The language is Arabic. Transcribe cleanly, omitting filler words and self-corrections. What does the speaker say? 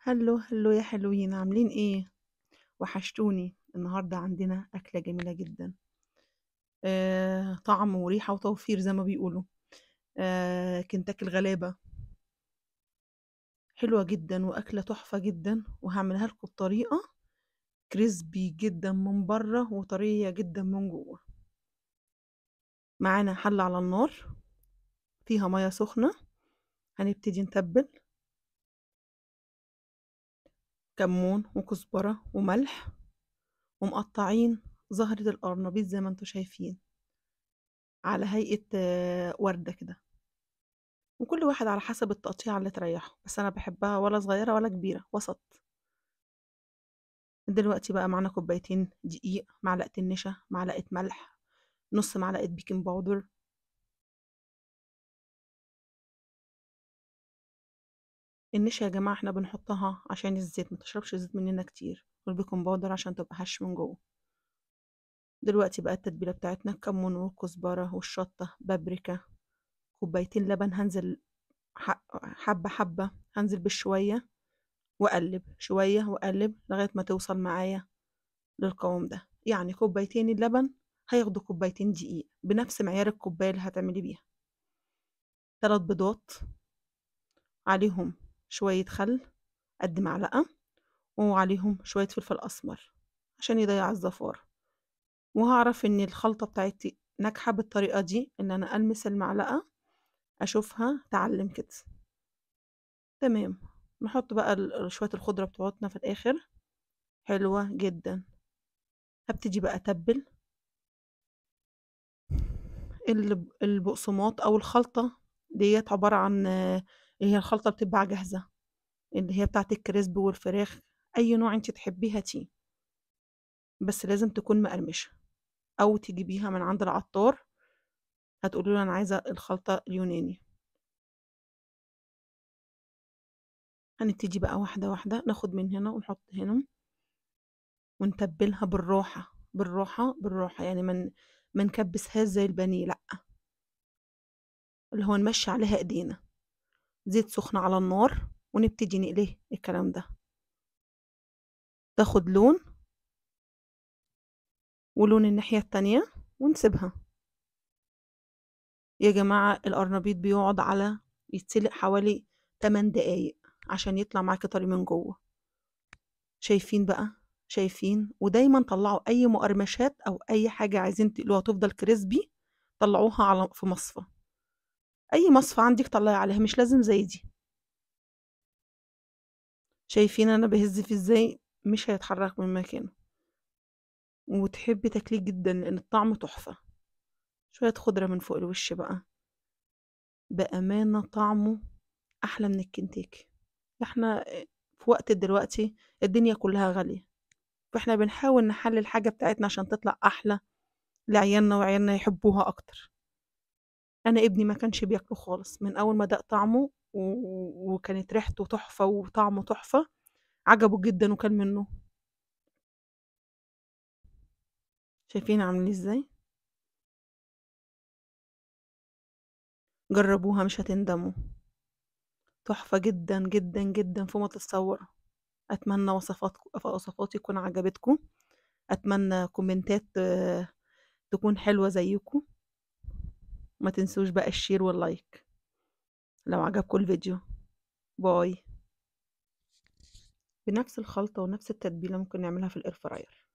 هلو هلو يا حلوين، عاملين ايه؟ وحشتوني. النهارده عندنا أكلة جميلة جدا. طعم وريحة وتوفير زي ما بيقولوا. كنتاكي الغلابة. حلوة جدا وأكلة تحفة جدا، وهعملها لكم بطريقة كريسبي جدا من بره وطرية جدا من جوه. معانا حلة على النار فيها مية سخنة. هنبتدي نتبل كمون وكزبرة وملح، ومقطعين زهرة القرنبيط زي ما انتوا شايفين على هيئة وردة كده. وكل واحد على حسب التقطيعة اللي تريحه، بس أنا بحبها ولا صغيرة ولا كبيرة، وسط. دلوقتي بقى معانا كوبايتين دقيق، معلقتين نشا، معلقة ملح، نص معلقة بيكنج باودر. النشا يا جماعة احنا بنحطها عشان الزيت ما تشربش زيت مننا كتير، والبيكنج باودر عشان تبقى هش من جوه. دلوقتي بقى التتبيلة بتاعتنا: الكمون والكزبرة والشطة، بابريكا، كوبايتين لبن. هنزل حبة حبة، هنزل بالشوية وأقلب شوية وأقلب لغاية ما توصل معايا للقوام ده. يعني كوبايتين اللبن هياخدوا كوبايتين دقيق بنفس معيار الكوباية اللي هتعملي بيها. 3 بيضات، عليهم شوية خل قد معلقة، وعليهم شوية فلفل أسمر عشان يضيع الزفارة. وهعرف ان الخلطة بتاعتي ناجحة بالطريقة دي ان انا المس المعلقة اشوفها تعلم كده. تمام. نحط بقى شوية الخضرة بتوعتنا في الاخر. حلوة جدا. هبتدي بقى اتبل البقسماط او الخلطة ديت. عبارة عن هي الخلطة بتتباع جاهزة، اللي هي بتاعت الكريسب والفراخ. اي نوع انت تحبيه هاتيه، بس لازم تكون مقرمشة، او تجيبيها من عند العطار. هتقولوا له انا عايزة الخلطة اليوناني. هنبتدي بقى واحدة واحدة، ناخد من هنا ونحط هنا ونتبلها بالراحة بالراحة بالراحة. يعني ما نكبسهاش زي البانيه، لأ، اللي هو نمشي عليها ايدينا. زيت سخن على النار ونبتدي نقليه الكلام ده، تاخد لون ولون الناحية التانية ونسيبها. يا جماعة القرنبيط بيقعد على يتسلق حوالي 8 دقايق عشان يطلع معاكي طري من جوه. شايفين بقى؟ شايفين؟ ودايما طلعوا اي مقرمشات او اي حاجة عايزين تقلوها تفضل كريسبي، طلعوها على في مصفى. اي مصفى عندك طلعي عليها، مش لازم زي دي. شايفين انا بهز فيه ازاي؟ مش هيتحرك من مكانه. وتحبي تاكليه جدا لان الطعم تحفة. شوية خضرة من فوق الوش بقى، بأمانة طعمه أحلى من الكنتاكي. احنا في وقت دلوقتي الدنيا كلها غالية، فاحنا بنحاول نحلل الحاجة بتاعتنا عشان تطلع أحلى لعيالنا، وعيالنا يحبوها أكتر. أنا ابني ما كانش بياكله خالص، من أول ما داق طعمه وكانت ريحته تحفة وطعمه تحفة، عجبه جدا وكل منه. شايفين عاملين ازاي؟ جربوها مش هتندموا. تحفة جدا جدا جدا فوق ما تتصوروا. أتمنى وصفاتي تكون عجبتكم. أتمنى كومنتات تكون حلوة زيكم. ما تنسوش بقى الشير واللايك لو عجبكم الفيديو. باي. بنفس الخلطة ونفس التتبيلة ممكن نعملها في الاير فراير.